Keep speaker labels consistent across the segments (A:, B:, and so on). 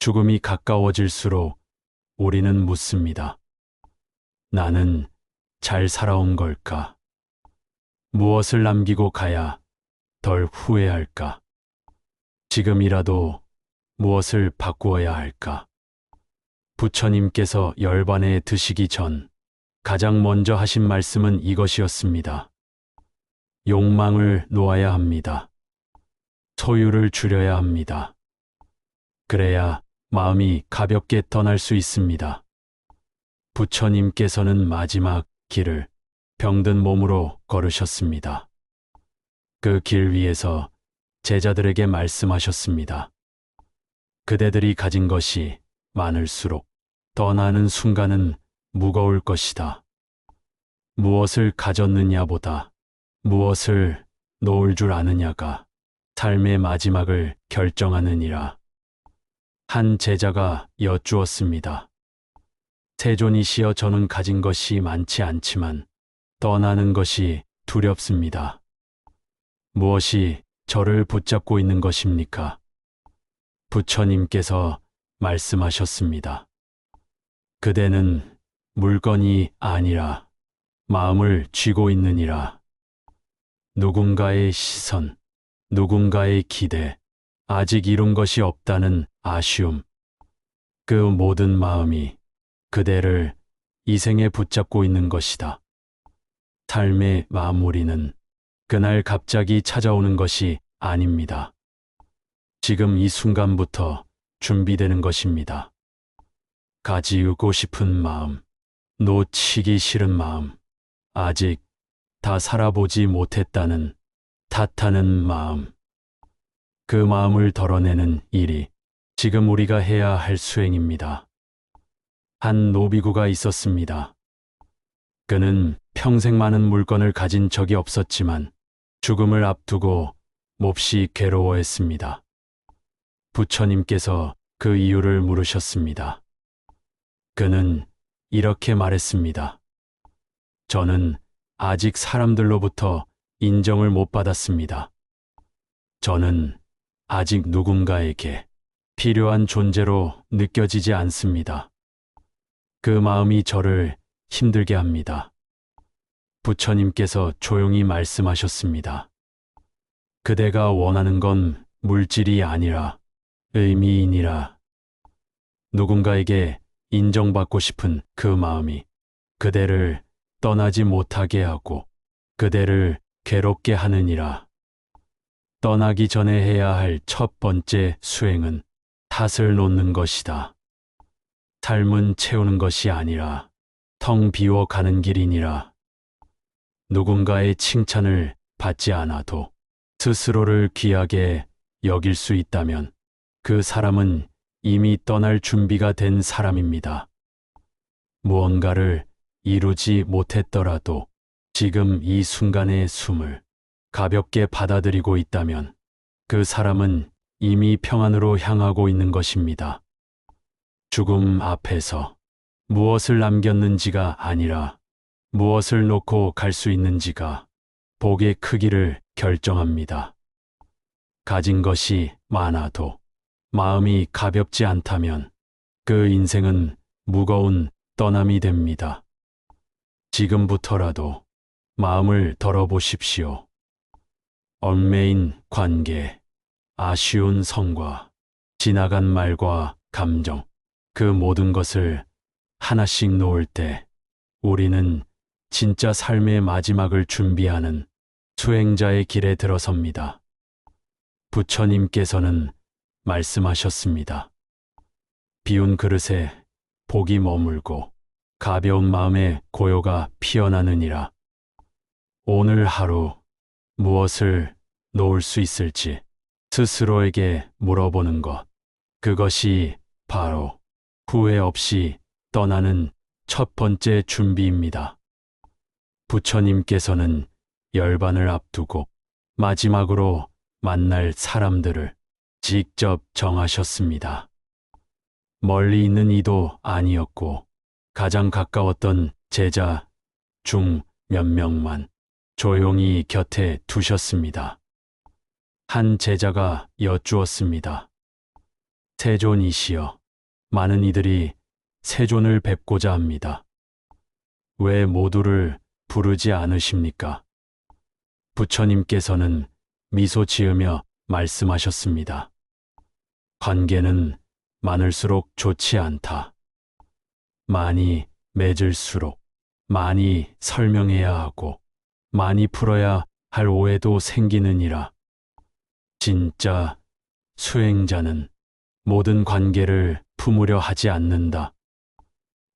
A: 죽음이 가까워질수록 우리는 묻습니다. 나는 잘 살아온 걸까? 무엇을 남기고 가야 덜 후회할까? 지금이라도 무엇을 바꾸어야 할까? 부처님께서 열반에 드시기 전 가장 먼저 하신 말씀은 이것이었습니다. 욕망을 놓아야 합니다. 소유를 줄여야 합니다. 그래야 마음이 가볍게 떠날 수 있습니다. 부처님께서는 마지막 길을 병든 몸으로 걸으셨습니다. 그 길 위에서 제자들에게 말씀하셨습니다. 그대들이 가진 것이 많을수록 떠나는 순간은 무거울 것이다. 무엇을 가졌느냐보다 무엇을 놓을 줄 아느냐가 삶의 마지막을 결정하느니라. 한 제자가 여쭈었습니다. 세존이시여, 저는 가진 것이 많지 않지만 떠나는 것이 두렵습니다. 무엇이 저를 붙잡고 있는 것입니까? 부처님께서 말씀하셨습니다. 그대는 물건이 아니라 마음을 쥐고 있느니라. 누군가의 시선, 누군가의 기대, 아직 이룬 것이 없다는 아쉬움, 그 모든 마음이 그대를 이 생에 붙잡고 있는 것이다. 삶의 마무리는 그날 갑자기 찾아오는 것이 아닙니다. 지금 이 순간부터 준비되는 것입니다. 가지우고 싶은 마음, 놓치기 싫은 마음, 아직 다 살아보지 못했다는 탓하는 마음, 그 마음을 덜어내는 일이 지금 우리가 해야 할 수행입니다. 한 노비구가 있었습니다. 그는 평생 많은 물건을 가진 적이 없었지만 죽음을 앞두고 몹시 괴로워했습니다. 부처님께서 그 이유를 물으셨습니다. 그는 이렇게 말했습니다. 저는 아직 사람들로부터 인정을 못 받았습니다. 저는 아직 누군가에게 필요한 존재로 느껴지지 않습니다. 그 마음이 저를 힘들게 합니다. 부처님께서 조용히 말씀하셨습니다. 그대가 원하는 건 물질이 아니라 의미이니라. 누군가에게 인정받고 싶은 그 마음이 그대를 떠나지 못하게 하고 그대를 괴롭게 하느니라. 떠나기 전에 해야 할 첫 번째 수행은 탓을 놓는 것이다. 삶은 채우는 것이 아니라 텅 비워 가는 길이니라. 누군가의 칭찬을 받지 않아도 스스로를 귀하게 여길 수 있다면 그 사람은 이미 떠날 준비가 된 사람입니다. 무언가를 이루지 못했더라도 지금 이 순간의 숨을 가볍게 받아들이고 있다면 그 사람은 이미 평안으로 향하고 있는 것입니다. 죽음 앞에서 무엇을 남겼는지가 아니라 무엇을 놓고 갈 수 있는지가 복의 크기를 결정합니다. 가진 것이 많아도 마음이 가볍지 않다면 그 인생은 무거운 떠남이 됩니다. 지금부터라도 마음을 덜어보십시오. 얽매인 관계, 아쉬운 성과, 지나간 말과 감정, 그 모든 것을 하나씩 놓을 때 우리는 진짜 삶의 마지막을 준비하는 수행자의 길에 들어섭니다. 부처님께서는 말씀하셨습니다. 비운 그릇에 복이 머물고 가벼운 마음에 고요가 피어나느니라. 오늘 하루 무엇을 놓을 수 있을지 스스로에게 물어보는 것, 그것이 바로 후회 없이 떠나는 첫 번째 준비입니다. 부처님께서는 열반을 앞두고 마지막으로 만날 사람들을 직접 정하셨습니다. 멀리 있는 이도 아니었고 가장 가까웠던 제자 중 몇 명만 조용히 곁에 두셨습니다. 한 제자가 여쭈었습니다. 세존이시여, 많은 이들이 세존을 뵙고자 합니다. 왜 모두를 부르지 않으십니까? 부처님께서는 미소 지으며 말씀하셨습니다. 관계는 많을수록 좋지 않다. 많이 맺을수록 많이 설명해야 하고 많이 풀어야 할 오해도 생기느니라. 진짜 수행자는 모든 관계를 품으려 하지 않는다.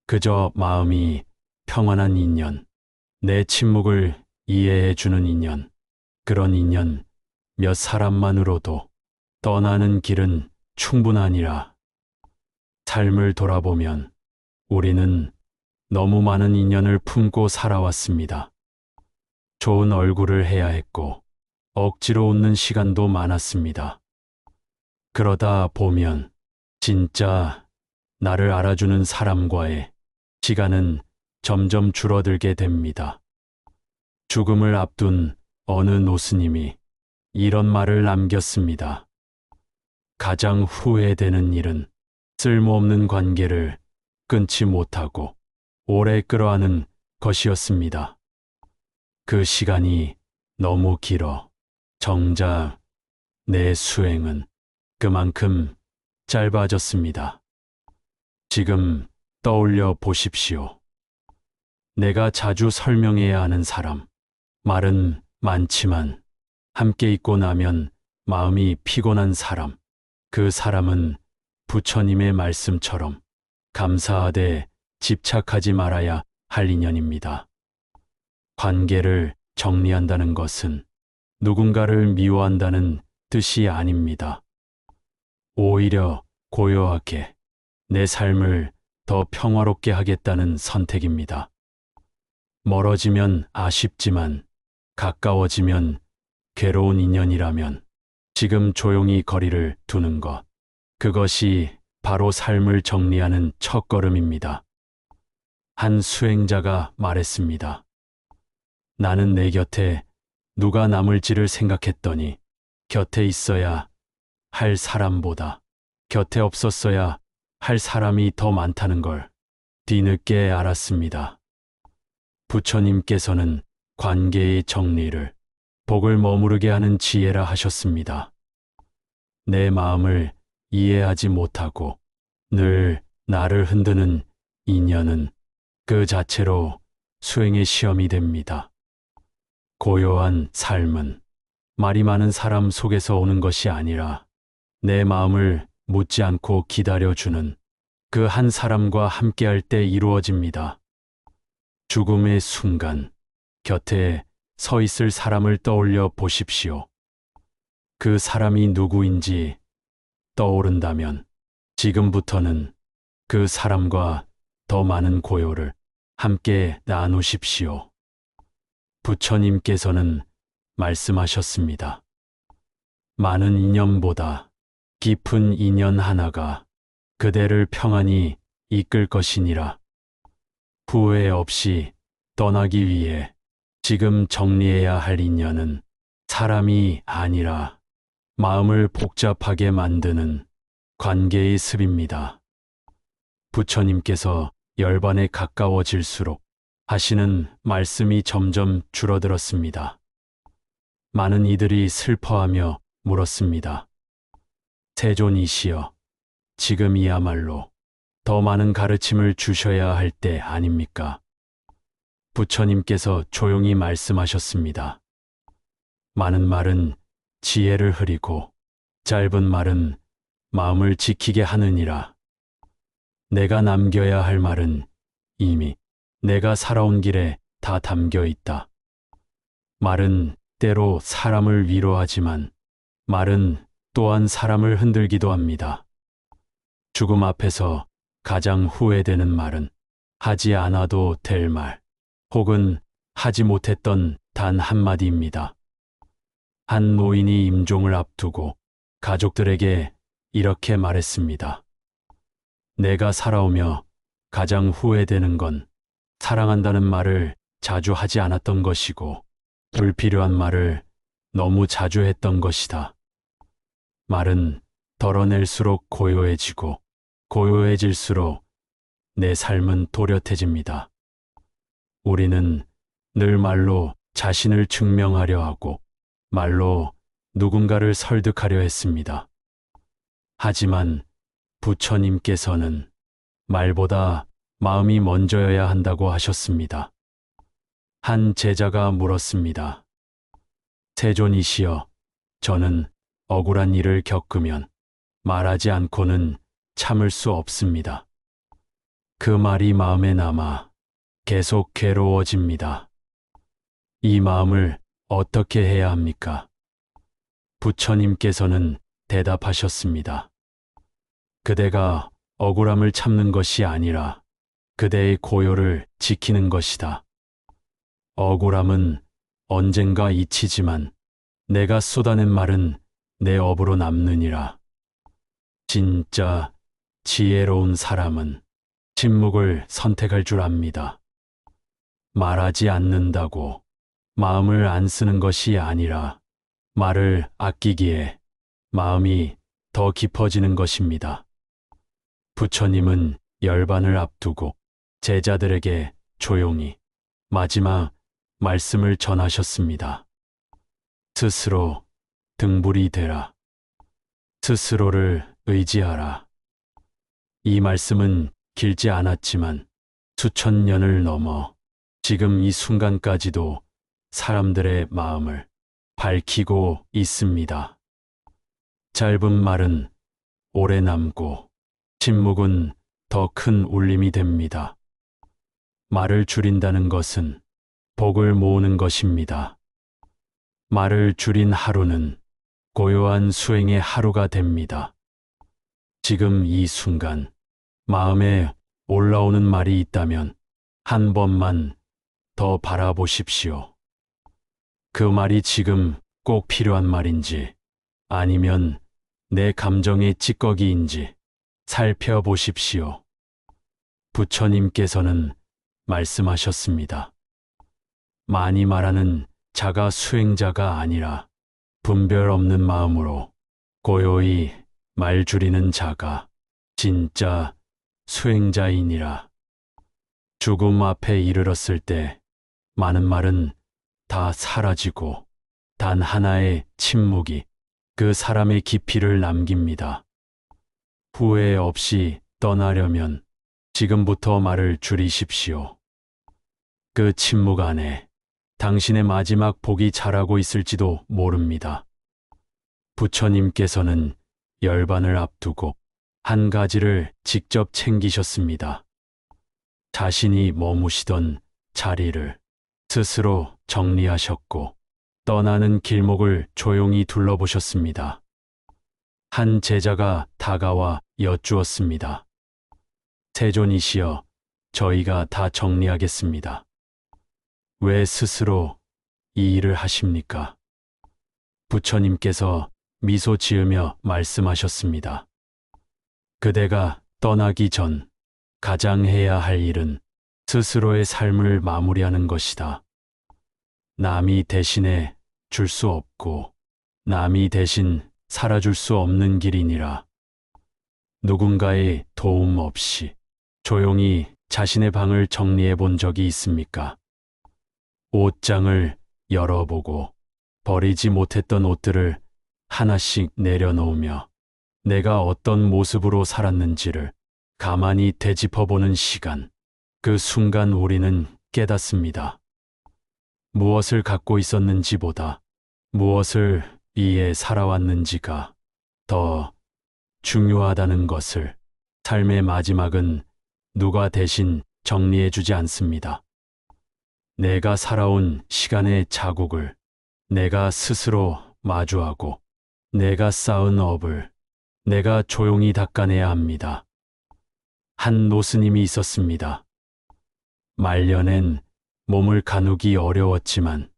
A: 그저 마음이 평안한 인연, 내 침묵을 이해해 주는 인연, 그런 인연 몇 사람만으로도 떠나는 길은 충분하니라. 삶을 돌아보면 우리는 너무 많은 인연을 품고 살아왔습니다. 좋은 얼굴을 해야 했고 억지로 웃는 시간도 많았습니다. 그러다 보면 진짜 나를 알아주는 사람과의 시간은 점점 줄어들게 됩니다. 죽음을 앞둔 어느 노스님이 이런 말을 남겼습니다. 가장 후회되는 일은 쓸모없는 관계를 끊지 못하고 오래 끌어안은 것이었습니다. 그 시간이 너무 길어 정작 내 수행은 그만큼 짧아졌습니다. 지금 떠올려 보십시오. 내가 자주 설명해야 하는 사람, 말은 많지만 함께 있고 나면 마음이 피곤한 사람, 그 사람은 부처님의 말씀처럼 감사하되 집착하지 말아야 할 인연입니다. 관계를 정리한다는 것은 누군가를 미워한다는 뜻이 아닙니다. 오히려 고요하게 내 삶을 더 평화롭게 하겠다는 선택입니다. 멀어지면 아쉽지만 가까워지면 괴로운 인연이라면 지금 조용히 거리를 두는 것, 그것이 바로 삶을 정리하는 첫걸음입니다. 한 수행자가 말했습니다. 나는 내 곁에 누가 남을지를 생각했더니 곁에 있어야 할 사람보다 곁에 없었어야 할 사람이 더 많다는 걸 뒤늦게 알았습니다. 부처님께서는 관계의 정리를 복을 머무르게 하는 지혜라 하셨습니다. 내 마음을 이해하지 못하고 늘 나를 흔드는 인연은 그 자체로 수행의 시험이 됩니다. 고요한 삶은 말이 많은 사람 속에서 오는 것이 아니라 내 마음을 묻지 않고 기다려주는 그 한 사람과 함께할 때 이루어집니다. 죽음의 순간 곁에 서 있을 사람을 떠올려 보십시오. 그 사람이 누구인지 떠오른다면 지금부터는 그 사람과 더 많은 고요를 함께 나누십시오. 부처님께서는 말씀하셨습니다. 많은 인연보다 깊은 인연 하나가 그대를 평안히 이끌 것이니라. 후회 없이 떠나기 위해 지금 정리해야 할 인연은 사람이 아니라 마음을 복잡하게 만드는 관계의 습입니다. 부처님께서 열반에 가까워질수록 하시는 말씀이 점점 줄어들었습니다. 많은 이들이 슬퍼하며 물었습니다. 세존이시여, 지금이야말로 더 많은 가르침을 주셔야 할 때 아닙니까? 부처님께서 조용히 말씀하셨습니다. 많은 말은 지혜를 흐리고 짧은 말은 마음을 지키게 하느니라. 내가 남겨야 할 말은 이미 내가 살아온 길에 다 담겨 있다. 말은 때로 사람을 위로하지만 말은 또한 사람을 흔들기도 합니다. 죽음 앞에서 가장 후회되는 말은 하지 않아도 될 말, 혹은 하지 못했던 단 한마디입니다. 한 노인이 임종을 앞두고 가족들에게 이렇게 말했습니다. 내가 살아오며 가장 후회되는 건 사랑한다는 말을 자주 하지 않았던 것이고 불필요한 말을 너무 자주 했던 것이다. 말은 덜어낼수록 고요해지고 고요해질수록 내 삶은 도렷해집니다. 우리는 늘 말로 자신을 증명하려 하고 말로 누군가를 설득하려 했습니다. 하지만 부처님께서는 말보다 마음이 먼저여야 한다고 하셨습니다. 한 제자가 물었습니다. 세존이시여, 저는 억울한 일을 겪으면 말하지 않고는 참을 수 없습니다. 그 말이 마음에 남아 계속 괴로워집니다. 이 마음을 어떻게 해야 합니까? 부처님께서는 대답하셨습니다. 그대가 억울함을 참는 것이 아니라 그대의 고요를 지키는 것이다. 억울함은 언젠가 잊히지만 내가 쏟아낸 말은 내 업으로 남느니라. 진짜 지혜로운 사람은 침묵을 선택할 줄 압니다. 말하지 않는다고 마음을 안 쓰는 것이 아니라 말을 아끼기에 마음이 더 깊어지는 것입니다. 부처님은 열반을 앞두고 제자들에게 조용히 마지막 말씀을 전하셨습니다. 스스로 등불이 되라. 스스로를 의지하라. 이 말씀은 길지 않았지만 수천 년을 넘어 지금 이 순간까지도 사람들의 마음을 밝히고 있습니다. 짧은 말은 오래 남고 침묵은 더 큰 울림이 됩니다. 말을 줄인다는 것은 복을 모으는 것입니다. 말을 줄인 하루는 고요한 수행의 하루가 됩니다. 지금 이 순간 마음에 올라오는 말이 있다면 한 번만 더 바라보십시오. 그 말이 지금 꼭 필요한 말인지 아니면 내 감정의 찌꺼기인지 살펴보십시오. 부처님께서는 말씀하셨습니다. 많이 말하는 자가 수행자가 아니라 분별 없는 마음으로 고요히 말 줄이는 자가 진짜 수행자이니라. 죽음 앞에 이르렀을 때 많은 말은 다 사라지고 단 하나의 침묵이 그 사람의 깊이를 남깁니다. 후회 없이 떠나려면 지금부터 말을 줄이십시오. 그 침묵 안에 당신의 마지막 복이 자라고 있을지도 모릅니다. 부처님께서는 열반을 앞두고 한 가지를 직접 챙기셨습니다. 자신이 머무시던 자리를 스스로 정리하셨고 떠나는 길목을 조용히 둘러보셨습니다. 한 제자가 다가와 여쭈었습니다. 세존이시여, 저희가 다 정리하겠습니다. 왜 스스로 이 일을 하십니까? 부처님께서 미소 지으며 말씀하셨습니다. 그대가 떠나기 전 가장 해야 할 일은 스스로의 삶을 마무리하는 것이다. 남이 대신해 줄 수 없고 남이 대신 살아줄 수 없는 길이니라. 누군가의 도움 없이 조용히 자신의 방을 정리해 본 적이 있습니까? 옷장을 열어보고 버리지 못했던 옷들을 하나씩 내려놓으며 내가 어떤 모습으로 살았는지를 가만히 되짚어보는 시간. 그 순간 우리는 깨닫습니다. 무엇을 갖고 있었는지보다 무엇을 위해 살아왔는지가 더 중요하다는 것을. 삶의 마지막은 누가 대신 정리해주지 않습니다. 내가 살아온 시간의 자국을 내가 스스로 마주하고 내가 쌓은 업을 내가 조용히 닦아내야 합니다. 한 노스님이 있었습니다. 말년엔 몸을 가누기 어려웠지만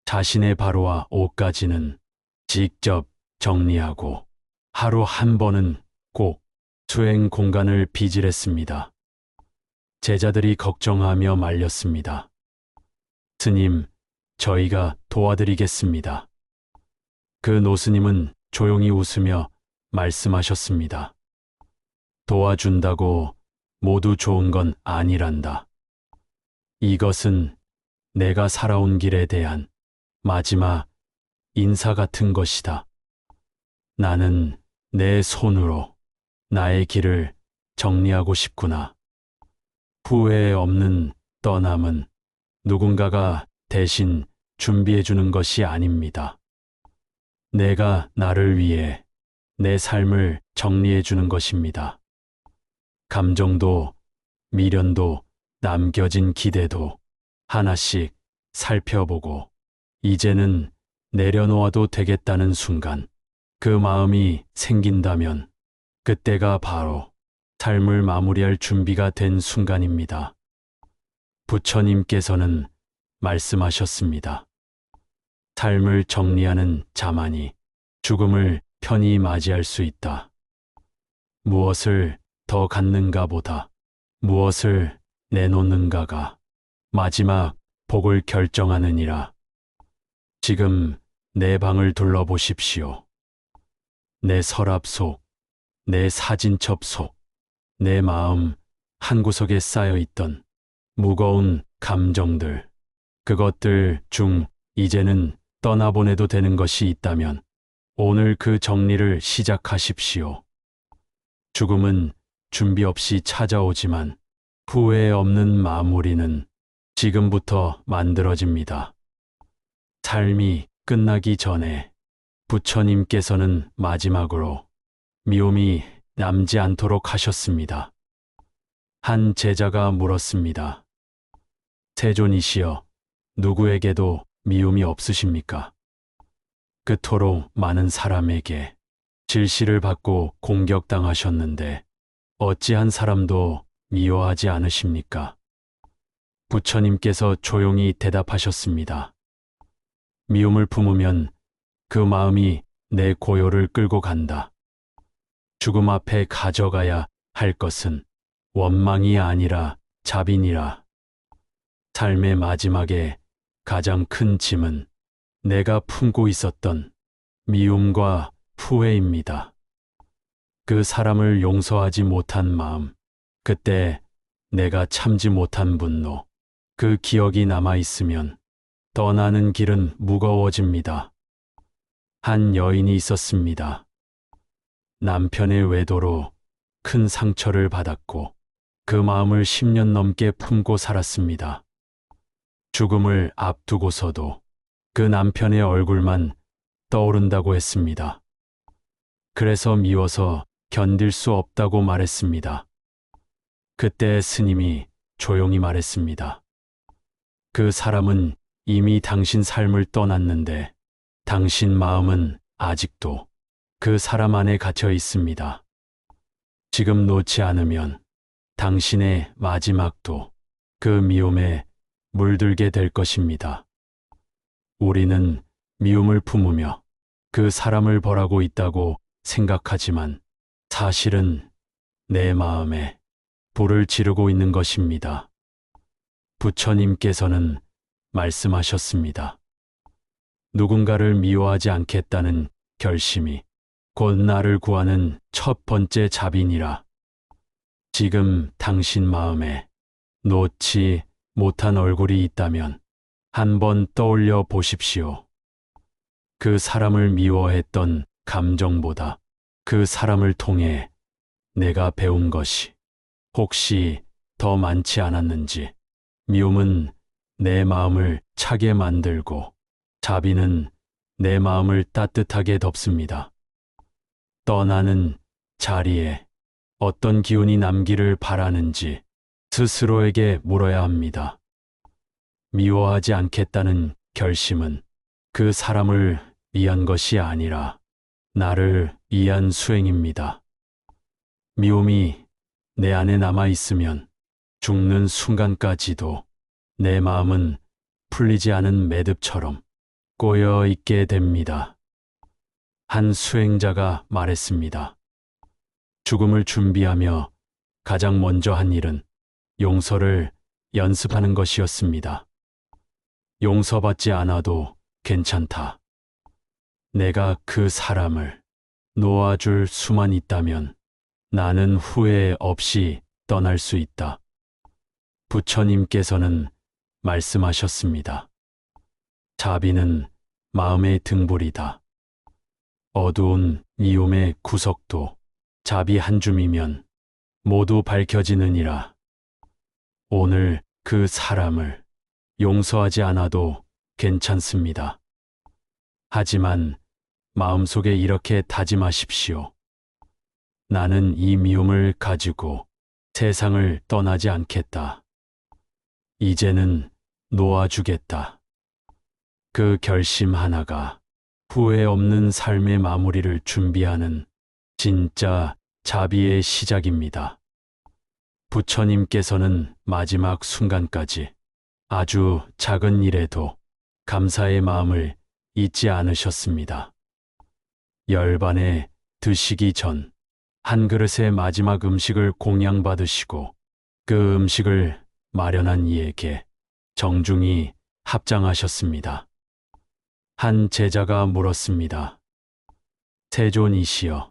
A: 자신의 바로와 옷까지는 직접 정리하고 하루 한 번은 꼭 수행 공간을 비질했습니다. 제자들이 걱정하며 말렸습니다. 스님, 저희가 도와드리겠습니다. 그 노스님은 조용히 웃으며 말씀하셨습니다. 도와준다고 모두 좋은 건 아니란다. 이것은 내가 살아온 길에 대한 마지막 인사 같은 것이다. 나는 내 손으로 나의 길을 정리하고 싶구나. 후회 없는 떠남은 누군가가 대신 준비해 주는 것이 아닙니다. 내가 나를 위해 내 삶을 정리해 주는 것입니다. 감정도, 미련도, 남겨진 기대도 하나씩 살펴보고 이제는 내려놓아도 되겠다는 순간 그 마음이 생긴다면 그때가 바로 삶을 마무리할 준비가 된 순간입니다. 부처님께서는 말씀하셨습니다. 삶을 정리하는 자만이 죽음을 편히 맞이할 수 있다. 무엇을 더 갖는가 보다 무엇을 내놓는가가 마지막 복을 결정하느니라. 지금 내 방을 둘러보십시오. 내 서랍 속, 내 사진첩 속, 내 마음 한구석에 쌓여있던 무거운 감정들, 그것들 중 이제는 떠나보내도 되는 것이 있다면 오늘 그 정리를 시작하십시오. 죽음은 준비 없이 찾아오지만 후회 없는 마무리는 지금부터 만들어집니다. 삶이 끝나기 전에 부처님께서는 마지막으로 미움이 남지 않도록 하셨습니다. 한 제자가 물었습니다. 세존이시여, 누구에게도 미움이 없으십니까? 그토록 많은 사람에게 질시를 받고 공격당하셨는데 어찌 한 사람도 미워하지 않으십니까? 부처님께서 조용히 대답하셨습니다. 미움을 품으면 그 마음이 내 고요를 끌고 간다. 죽음 앞에 가져가야 할 것은 원망이 아니라 자비니라. 삶의 마지막에 가장 큰 짐은 내가 품고 있었던 미움과 후회입니다. 그 사람을 용서하지 못한 마음, 그때 내가 참지 못한 분노, 그 기억이 남아 있으면 떠나는 길은 무거워집니다. 한 여인이 있었습니다. 남편의 외도로 큰 상처를 받았고 그 마음을 10년 넘게 품고 살았습니다. 죽음을 앞두고서도 그 남편의 얼굴만 떠오른다고 했습니다. 그래서 미워서 견딜 수 없다고 말했습니다. 그때 스님이 조용히 말했습니다. 그 사람은 이미 당신 삶을 떠났는데 당신 마음은 아직도 그 사람 안에 갇혀 있습니다. 지금 놓지 않으면 당신의 마지막도 그 미움에 물들게 될 것입니다. 우리는 미움을 품으며 그 사람을 벌하고 있다고 생각하지만 사실은 내 마음에 불을 지르고 있는 것입니다. 부처님께서는 말씀하셨습니다. 누군가를 미워하지 않겠다는 결심이 곧 나를 구하는 첫 번째 자비니라. 지금 당신 마음에 놓지 못한 얼굴이 있다면 한번 떠올려 보십시오. 그 사람을 미워했던 감정보다 그 사람을 통해 내가 배운 것이 혹시 더 많지 않았는지. 미움은 내 마음을 차게 만들고 자비는 내 마음을 따뜻하게 덮습니다. 떠나는 자리에 어떤 기운이 남기를 바라는지 스스로에게 물어야 합니다. 미워하지 않겠다는 결심은 그 사람을 위한 것이 아니라 나를 위한 수행입니다. 미움이 내 안에 남아 있으면 죽는 순간까지도 내 마음은 풀리지 않은 매듭처럼 꼬여 있게 됩니다. 한 수행자가 말했습니다. 죽음을 준비하며 가장 먼저 한 일은 용서를 연습하는 것이었습니다. 용서받지 않아도 괜찮다. 내가 그 사람을 놓아줄 수만 있다면 나는 후회 없이 떠날 수 있다. 부처님께서는 말씀하셨습니다. 자비는 마음의 등불이다. 어두운 미움의 구석도 자비 한 줌이면 모두 밝혀지느니라. 오늘 그 사람을 용서하지 않아도 괜찮습니다. 하지만 마음속에 이렇게 다짐하십시오. 나는 이 미움을 가지고 세상을 떠나지 않겠다. 이제는 놓아주겠다. 그 결심 하나가 후회 없는 삶의 마무리를 준비하는 진짜 자비의 시작입니다. 부처님께서는 마지막 순간까지 아주 작은 일에도 감사의 마음을 잊지 않으셨습니다. 열반에 드시기 전 한 그릇의 마지막 음식을 공양받으시고 그 음식을 마련한 이에게 정중히 합장하셨습니다. 한 제자가 물었습니다. 세존이시여,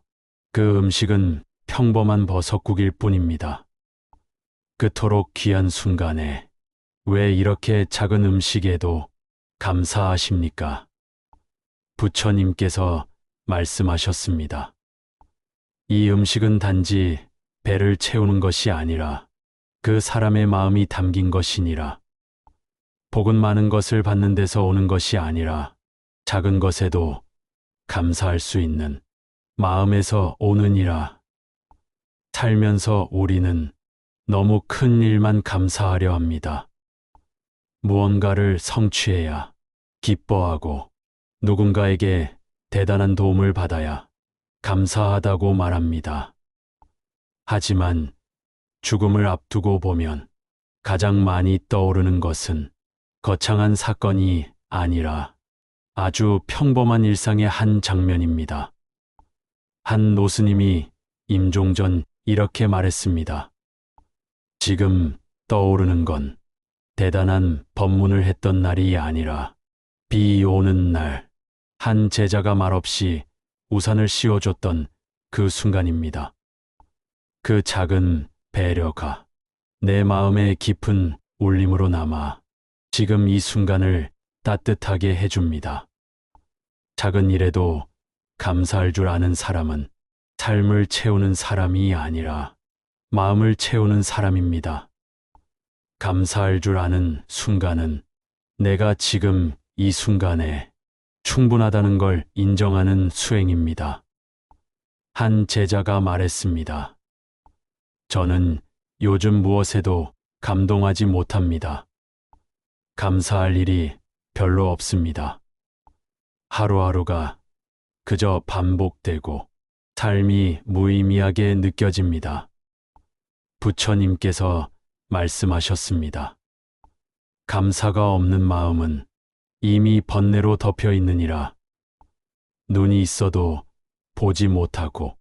A: 그 음식은 평범한 버섯국일 뿐입니다. 그토록 귀한 순간에 왜 이렇게 작은 음식에도 감사하십니까? 부처님께서 말씀하셨습니다. 이 음식은 단지 배를 채우는 것이 아니라 그 사람의 마음이 담긴 것이니라. 복은 많은 것을 받는 데서 오는 것이 아니라 작은 것에도 감사할 수 있는 마음에서 오느니라. 살면서 우리는 너무 큰 일만 감사하려 합니다. 무언가를 성취해야 기뻐하고 누군가에게 대단한 도움을 받아야 감사하다고 말합니다. 하지만 죽음을 앞두고 보면 가장 많이 떠오르는 것은 거창한 사건이 아니라 아주 평범한 일상의 한 장면입니다. 한 노스님이 임종전 이렇게 말했습니다. 지금 떠오르는 건 대단한 법문을 했던 날이 아니라 비 오는 날, 한 제자가 말없이 우산을 씌워줬던 그 순간입니다. 그 작은 배려가 내 마음의 깊은 울림으로 남아 지금 이 순간을 따뜻하게 해줍니다. 작은 일에도 감사할 줄 아는 사람은 삶을 채우는 사람이 아니라 마음을 채우는 사람입니다. 감사할 줄 아는 순간은 내가 지금 이 순간에 충분하다는 걸 인정하는 수행입니다. 한 제자가 말했습니다. 저는 요즘 무엇에도 감동하지 못합니다. 감사할 일이 별로 없습니다. 하루하루가 그저 반복되고 삶이 무의미하게 느껴집니다. 부처님께서 말씀하셨습니다. 감사가 없는 마음은 이미 번뇌로 덮여 있느니라. 눈이 있어도 보지 못하고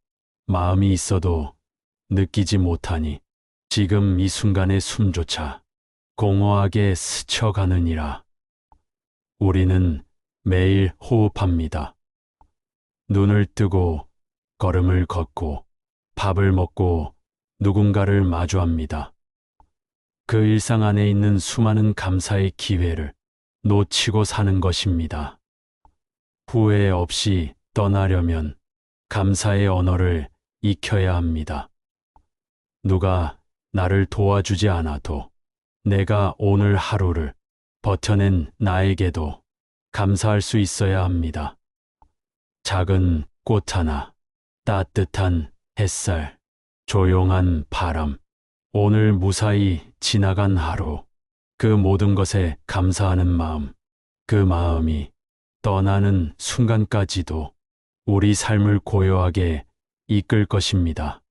A: 마음이 있어도 느끼지 못하니 지금 이 순간의 숨조차 공허하게 스쳐가느니라. 우리는 매일 호흡합니다. 눈을 뜨고 걸음을 걷고 밥을 먹고 누군가를 마주합니다. 그 일상 안에 있는 수많은 감사의 기회를 놓치고 사는 것입니다. 후회 없이 떠나려면 감사의 언어를 익혀야 합니다. 누가 나를 도와주지 않아도 내가 오늘 하루를 버텨낸 나에게도 감사할 수 있어야 합니다. 작은 꽃 하나, 따뜻한 햇살, 조용한 바람, 오늘 무사히 지나간 하루, 그 모든 것에 감사하는 마음, 그 마음이 떠나는 순간까지도 우리 삶을 고요하게 이끌 것입니다.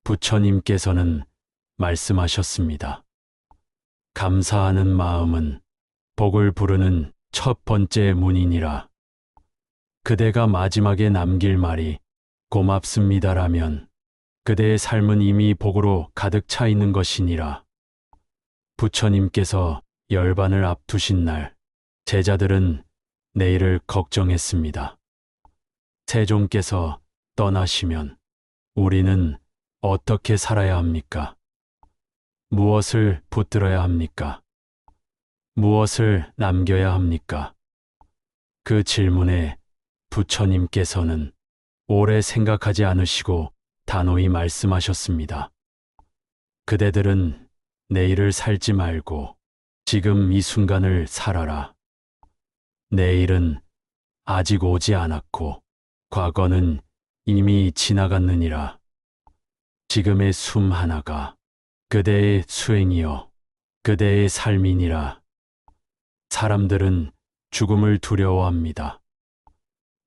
A: 부처님께서는 말씀하셨습니다. 감사하는 마음은 복을 부르는 첫 번째 문이니라. 그대가 마지막에 남길 말이 고맙습니다라면 그대의 삶은 이미 복으로 가득 차 있는 것이니라. 부처님께서 열반을 앞두신 날, 제자들은 내일을 걱정했습니다. 세종께서 떠나시면 우리는 어떻게 살아야 합니까? 무엇을 붙들어야 합니까? 무엇을 남겨야 합니까? 그 질문에 부처님께서는 오래 생각하지 않으시고 단호히 말씀하셨습니다. 그대들은 내일을 살지 말고 지금 이 순간을 살아라. 내일은 아직 오지 않았고 과거는 이미 지나갔느니라. 지금의 숨 하나가 그대의 수행이요 그대의 삶이니라. 사람들은 죽음을 두려워합니다.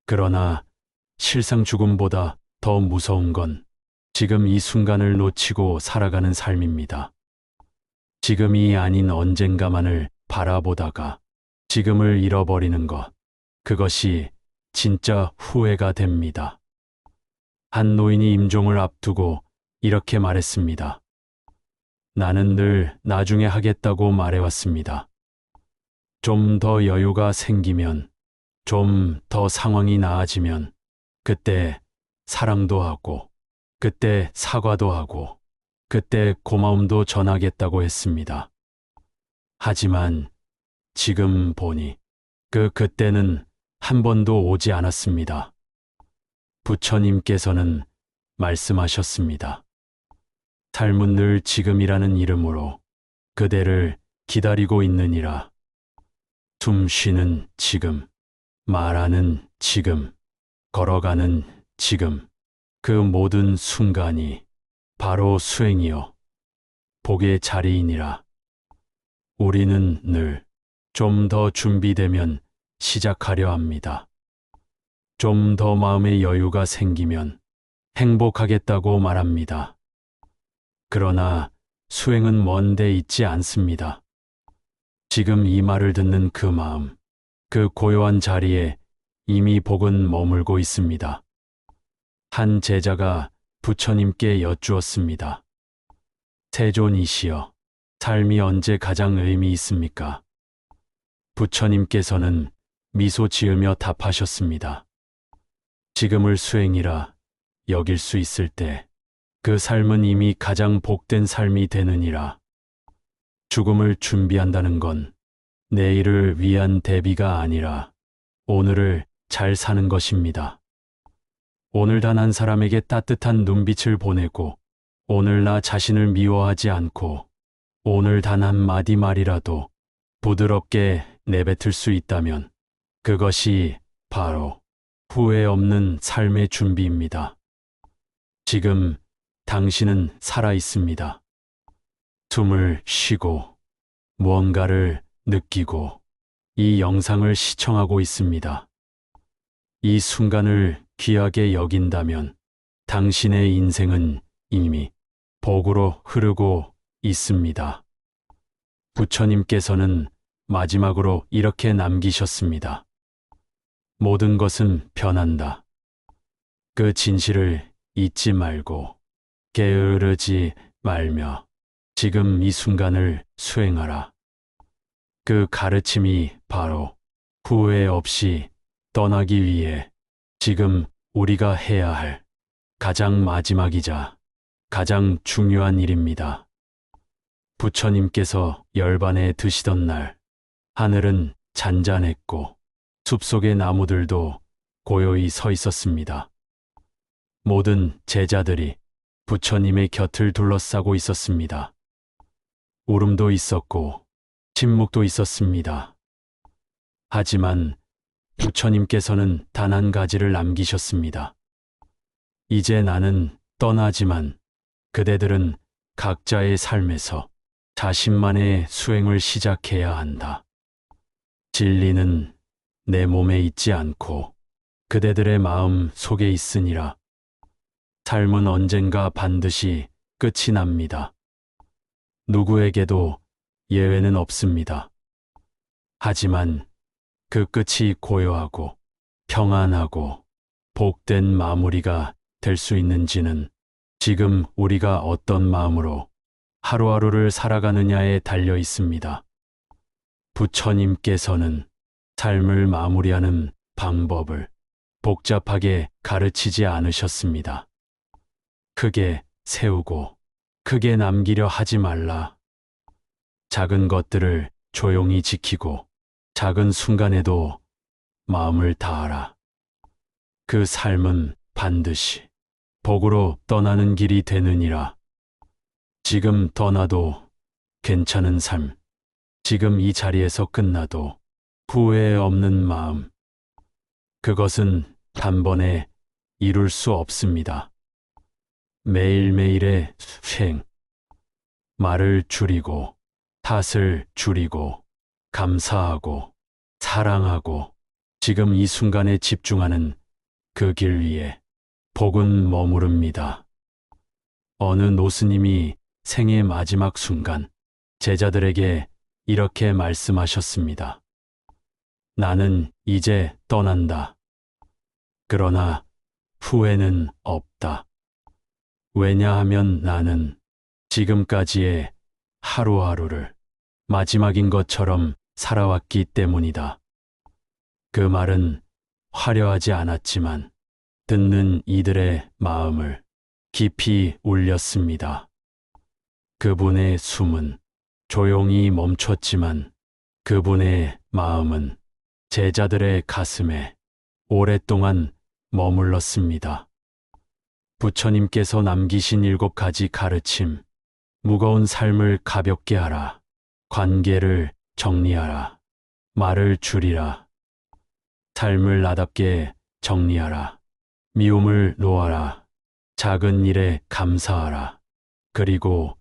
A: 그러나 실상 죽음보다 더 무서운 건 지금 이 순간을 놓치고 살아가는 삶입니다. 지금이 아닌 언젠가만을 바라보다가 지금을 잃어버리는 것, 그것이 진짜 후회가 됩니다. 한 노인이 임종을 앞두고 이렇게 말했습니다. 나는 늘 나중에 하겠다고 말해왔습니다. 좀 더 여유가 생기면, 좀 더 상황이 나아지면, 그때 사랑도 하고, 그때 사과도 하고, 그때 고마움도 전하겠다고 했습니다. 하지만 지금 보니 그때는 한 번도 오지 않았습니다. 부처님께서는 말씀하셨습니다. 삶은 늘 지금이라는 이름으로 그대를 기다리고 있느니라. 숨 쉬는 지금, 말하는 지금, 걸어가는 지금, 그 모든 순간이 바로 수행이요 복의 자리이니라. 우리는 늘 좀 더 준비되면 시작하려 합니다. 좀 더 마음의 여유가 생기면 행복하겠다고 말합니다. 그러나 수행은 먼데 있지 않습니다. 지금 이 말을 듣는 그 마음, 그 고요한 자리에 이미 복은 머물고 있습니다. 한 제자가 부처님께 여쭈었습니다. 세존이시여, 삶이 언제 가장 의미 있습니까? 부처님께서는 미소 지으며 답하셨습니다. 지금을 수행이라 여길 수 있을 때 그 삶은 이미 가장 복된 삶이 되느니라. 죽음을 준비한다는 건 내일을 위한 대비가 아니라 오늘을 잘 사는 것입니다. 오늘 단 한 사람에게 따뜻한 눈빛을 보내고 오늘 나 자신을 미워하지 않고 오늘 단 한마디 말이라도 부드럽게 내뱉을 수 있다면 그것이 바로 후회 없는 삶의 준비입니다. 지금 당신은 살아 있습니다. 숨을 쉬고 무언가를 느끼고 이 영상을 시청하고 있습니다. 이 순간을 귀하게 여긴다면 당신의 인생은 이미 복으로 흐르고 있습니다. 부처님께서는 마지막으로 이렇게 남기셨습니다. 모든 것은 변한다. 그 진실을 잊지 말고 게으르지 말며 지금 이 순간을 수행하라. 그 가르침이 바로 후회 없이 떠나기 위해 지금 우리가 해야 할 가장 마지막이자 가장 중요한 일입니다. 부처님께서 열반에 드시던 날, 하늘은 잔잔했고 숲속의 나무들도 고요히 서 있었습니다. 모든 제자들이 부처님의 곁을 둘러싸고 있었습니다. 울음도 있었고 침묵도 있었습니다. 하지만 부처님께서는 단 한 가지를 남기셨습니다. 이제 나는 떠나지만 그대들은 각자의 삶에서 자신만의 수행을 시작해야 한다. 진리는 내 몸에 있지 않고 그대들의 마음 속에 있으니라. 삶은 언젠가 반드시 끝이 납니다. 누구에게도 예외는 없습니다. 하지만 그 끝이 고요하고 평안하고 복된 마무리가 될 수 있는지는 지금 우리가 어떤 마음으로 하루하루를 살아가느냐에 달려 있습니다. 부처님께서는 삶을 마무리하는 방법을 복잡하게 가르치지 않으셨습니다. 크게 세우고 크게 남기려 하지 말라. 작은 것들을 조용히 지키고 작은 순간에도 마음을 다하라. 그 삶은 반드시 복으로 떠나는 길이 되느니라. 지금 떠나도 괜찮은 삶, 지금 이 자리에서 끝나도 후회 없는 마음, 그것은 단번에 이룰 수 없습니다. 매일매일의 수행, 말을 줄이고 탓을 줄이고 감사하고 사랑하고 지금 이 순간에 집중하는 그 길 위에 복은 머무릅니다. 어느 노스님이 생의 마지막 순간 제자들에게 이렇게 말씀하셨습니다. 나는 이제 떠난다. 그러나 후회는 없다. 왜냐하면 나는 지금까지의 하루하루를 마지막인 것처럼 살아왔기 때문이다. 그 말은 화려하지 않았지만 듣는 이들의 마음을 깊이 울렸습니다. 그분의 숨은 조용히 멈췄지만 그분의 마음은 제자들의 가슴에 오랫동안 머물렀습니다. 부처님께서 남기신 7가지 가르침, 무거운 삶을 가볍게 하라, 관계를 정리하라, 말을 줄이라, 삶을 나답게 정리하라, 미움을 놓아라, 작은 일에 감사하라, 그리고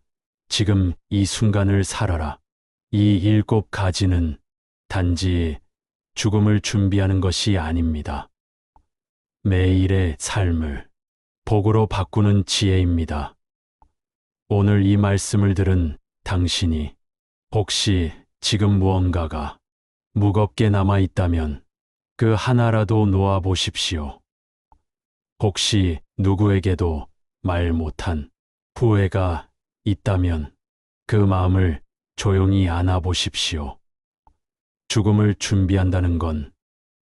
A: 지금 이 순간을 살아라. 이 7가지는 단지 죽음을 준비하는 것이 아닙니다. 매일의 삶을 복으로 바꾸는 지혜입니다. 오늘 이 말씀을 들은 당신이 혹시 지금 무언가가 무겁게 남아 있다면 그 하나라도 놓아 보십시오. 혹시 누구에게도 말 못한 후회가 있다면 그 마음을 조용히 안아 보십시오. 죽음을 준비한다는 건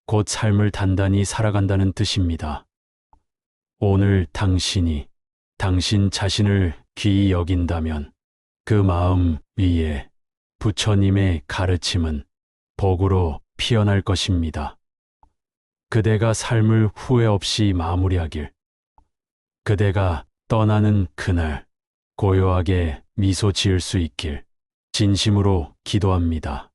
A: 곧 삶을 단단히 살아간다는 뜻입니다. 오늘 당신이 당신 자신을 귀히 여긴다면 그 마음 위에 부처님의 가르침은 복으로 피어날 것입니다. 그대가 삶을 후회 없이 마무리하길, 그대가 떠나는 그날 고요하게 미소 지을 수 있길 진심으로 기도합니다.